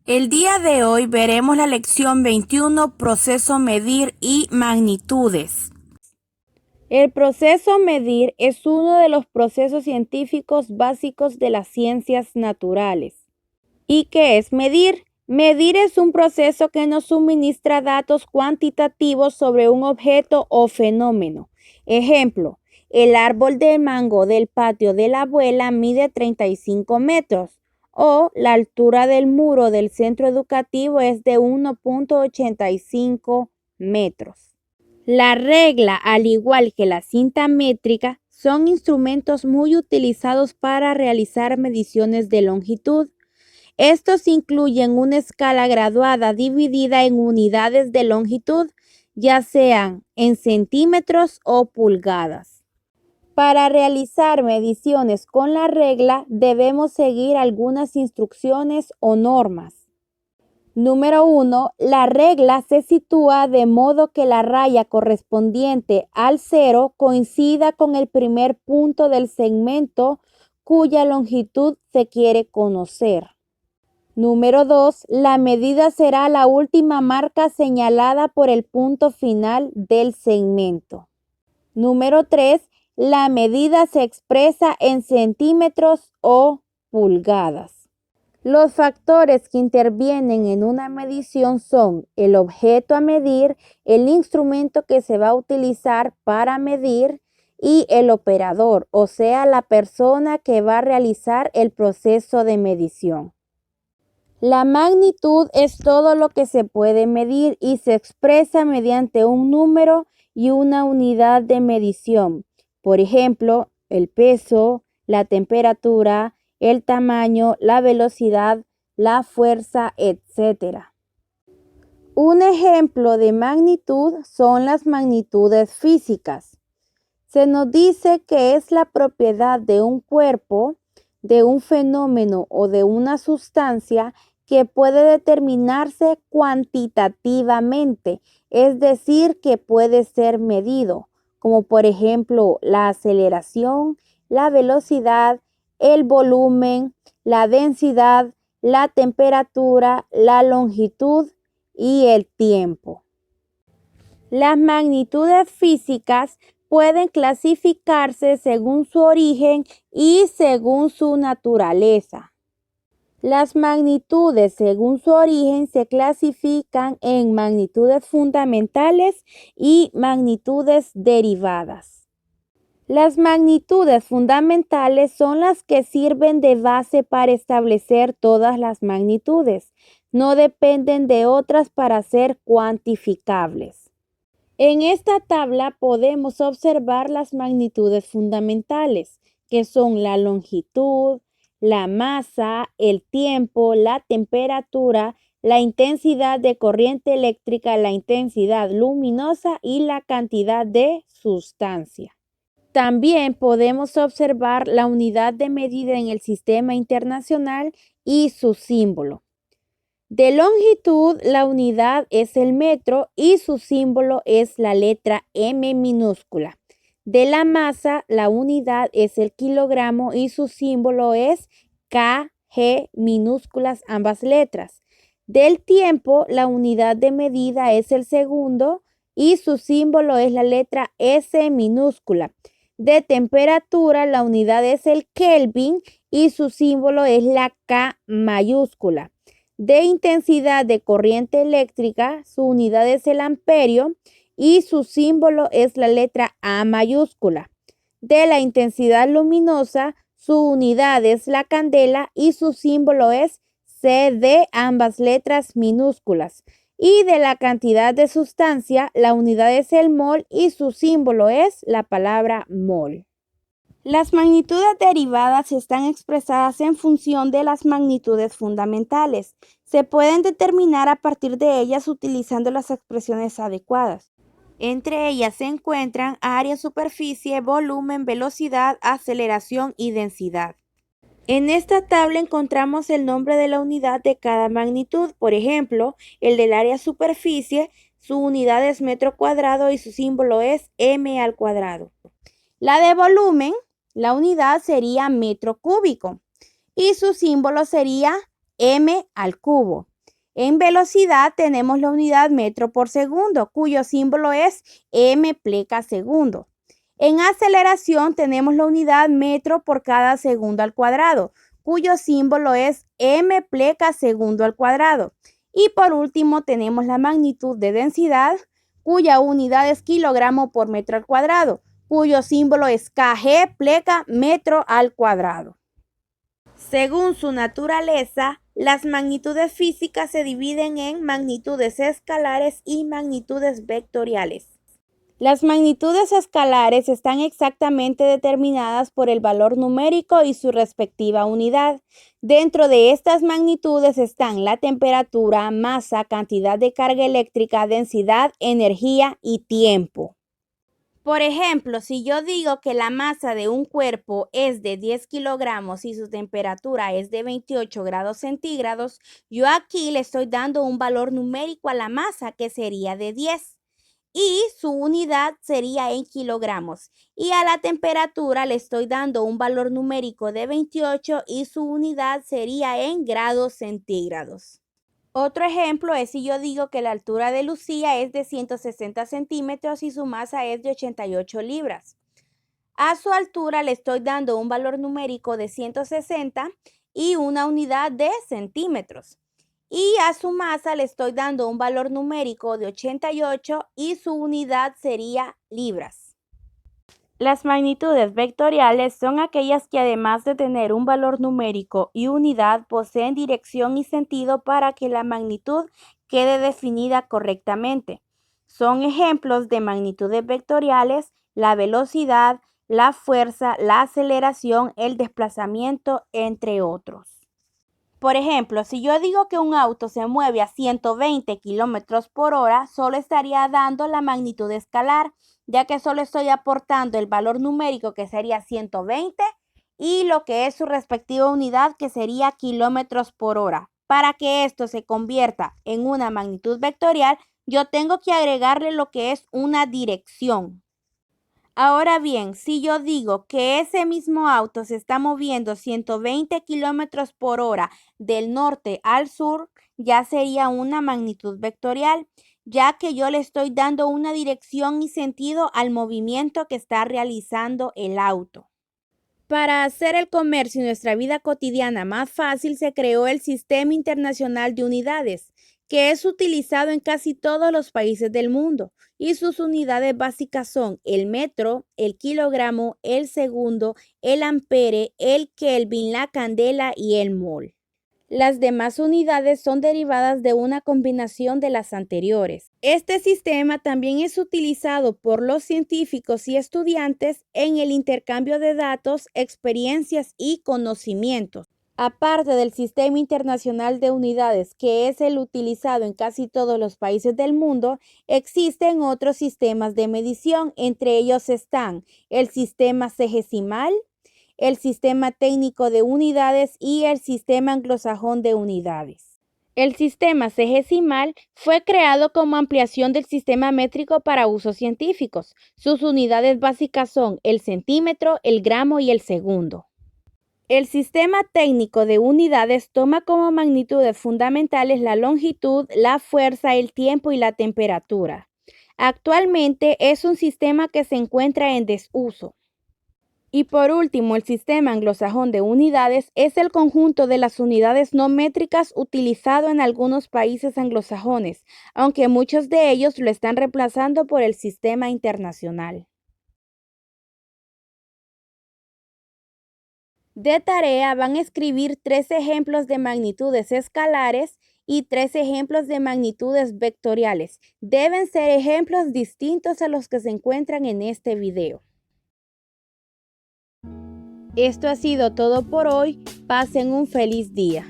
El día de hoy veremos la lección 21, proceso medir y magnitudes. El proceso medir es uno de los procesos científicos básicos de las ciencias naturales. ¿Y qué es medir? Medir es un proceso que nos suministra datos cuantitativos sobre un objeto o fenómeno. Ejemplo, el árbol de mango del patio de la abuela mide 35 metros. O la altura del muro del centro educativo es de 1.85 metros. La regla, al igual que la cinta métrica, son instrumentos muy utilizados para realizar mediciones de longitud. Estos incluyen una escala graduada dividida en unidades de longitud, ya sean en centímetros o pulgadas. Para realizar mediciones con la regla debemos seguir algunas instrucciones o normas. Número 1. La regla se sitúa de modo que la raya correspondiente al 0 coincida con el primer punto del segmento cuya longitud se quiere conocer. Número 2. La medida será la última marca señalada por el punto final del segmento. Número 3. La medida se expresa en centímetros o pulgadas. Los factores que intervienen en una medición son el objeto a medir, el instrumento que se va a utilizar para medir y el operador, o sea, la persona que va a realizar el proceso de medición. La magnitud es todo lo que se puede medir y se expresa mediante un número y una unidad de medición. Por ejemplo, el peso, la temperatura, el tamaño, la velocidad, la fuerza, etc. Un ejemplo de magnitud son las magnitudes físicas. Se nos dice que es la propiedad de un cuerpo, de un fenómeno o de una sustancia que puede determinarse cuantitativamente, es decir, que puede ser medido, como por ejemplo la aceleración, la velocidad, el volumen, la densidad, la temperatura, la longitud y el tiempo. Las magnitudes físicas pueden clasificarse según su origen y según su naturaleza. Las magnitudes según su origen se clasifican en magnitudes fundamentales y magnitudes derivadas. Las magnitudes fundamentales son las que sirven de base para establecer todas las magnitudes. No dependen de otras para ser cuantificables. En esta tabla podemos observar las magnitudes fundamentales, que son la longitud, la masa, el tiempo, la temperatura, la intensidad de corriente eléctrica, la intensidad luminosa y la cantidad de sustancia. También podemos observar la unidad de medida en el sistema internacional y su símbolo. De longitud, la unidad es el metro y su símbolo es la letra M minúscula. De la masa, la unidad es el kilogramo y su símbolo es kg minúsculas ambas letras. Del tiempo, la unidad de medida es el segundo y su símbolo es la letra S minúscula. De temperatura, la unidad es el Kelvin y su símbolo es la K mayúscula. De intensidad de corriente eléctrica, su unidad es el amperio y su símbolo es la letra A mayúscula. De la intensidad luminosa, su unidad es la candela y su símbolo es CD, ambas letras minúsculas. Y de la cantidad de sustancia, la unidad es el mol y su símbolo es la palabra mol. Las magnitudes derivadas están expresadas en función de las magnitudes fundamentales. Se pueden determinar a partir de ellas utilizando las expresiones adecuadas. Entre ellas se encuentran área, superficie, volumen, velocidad, aceleración y densidad. En esta tabla encontramos el nombre de la unidad de cada magnitud. Por ejemplo, el del área superficie, su unidad es metro cuadrado y su símbolo es m al cuadrado. La de volumen, la unidad sería metro cúbico y su símbolo sería m al cubo. En velocidad tenemos la unidad metro por segundo, cuyo símbolo es m pleca segundo. En aceleración tenemos la unidad metro por cada segundo al cuadrado, cuyo símbolo es m pleca segundo al cuadrado. Y por último tenemos la magnitud de densidad, cuya unidad es kilogramo por metro al cuadrado, cuyo símbolo es kg pleca metro al cuadrado. Según su naturaleza, las magnitudes físicas se dividen en magnitudes escalares y magnitudes vectoriales. Las magnitudes escalares están exactamente determinadas por el valor numérico y su respectiva unidad. Dentro de estas magnitudes están la temperatura, masa, cantidad de carga eléctrica, densidad, energía y tiempo. Por ejemplo, si yo digo que la masa de un cuerpo es de 10 kilogramos y su temperatura es de 28 grados centígrados, yo aquí le estoy dando un valor numérico a la masa que sería de 10 y su unidad sería en kilogramos. Y a la temperatura le estoy dando un valor numérico de 28 y su unidad sería en grados centígrados. Otro ejemplo es si yo digo que la altura de Lucía es de 160 centímetros y su masa es de 88 libras. A su altura le estoy dando un valor numérico de 160 y una unidad de centímetros. Y a su masa le estoy dando un valor numérico de 88 y su unidad sería libras. Las magnitudes vectoriales son aquellas que además de tener un valor numérico y unidad poseen dirección y sentido para que la magnitud quede definida correctamente. Son ejemplos de magnitudes vectoriales la velocidad, la fuerza, la aceleración, el desplazamiento, entre otros. Por ejemplo, si yo digo que un auto se mueve a 120 kilómetros por hora, solo estaría dando la magnitud escalar, ya que solo estoy aportando el valor numérico que sería 120 y lo que es su respectiva unidad que sería kilómetros por hora. Para que esto se convierta en una magnitud vectorial, yo tengo que agregarle lo que es una dirección. Ahora bien, si yo digo que ese mismo auto se está moviendo 120 kilómetros por hora del norte al sur, ya sería una magnitud vectorial, ya que yo le estoy dando una dirección y sentido al movimiento que está realizando el auto. Para hacer el comercio y nuestra vida cotidiana más fácil, se creó el Sistema Internacional de Unidades, que es utilizado en casi todos los países del mundo, y sus unidades básicas son el metro, el kilogramo, el segundo, el ampere, el kelvin, la candela y el mol. Las demás unidades son derivadas de una combinación de las anteriores. Este sistema también es utilizado por los científicos y estudiantes en el intercambio de datos, experiencias y conocimientos. Aparte del Sistema Internacional de Unidades, que es el utilizado en casi todos los países del mundo, existen otros sistemas de medición. Entre ellos están el sistema sexagesimal, el Sistema Técnico de Unidades y el Sistema Anglosajón de Unidades. El sistema sexagesimal fue creado como ampliación del sistema métrico para usos científicos. Sus unidades básicas son el centímetro, el gramo y el segundo. El Sistema Técnico de Unidades toma como magnitudes fundamentales la longitud, la fuerza, el tiempo y la temperatura. Actualmente es un sistema que se encuentra en desuso. Y por último, el Sistema Anglosajón de Unidades es el conjunto de las unidades no métricas utilizado en algunos países anglosajones, aunque muchos de ellos lo están reemplazando por el sistema internacional. De tarea van a escribir 3 ejemplos de magnitudes escalares y 3 ejemplos de magnitudes vectoriales. Deben ser ejemplos distintos a los que se encuentran en este video. Esto ha sido todo por hoy. Pasen un feliz día.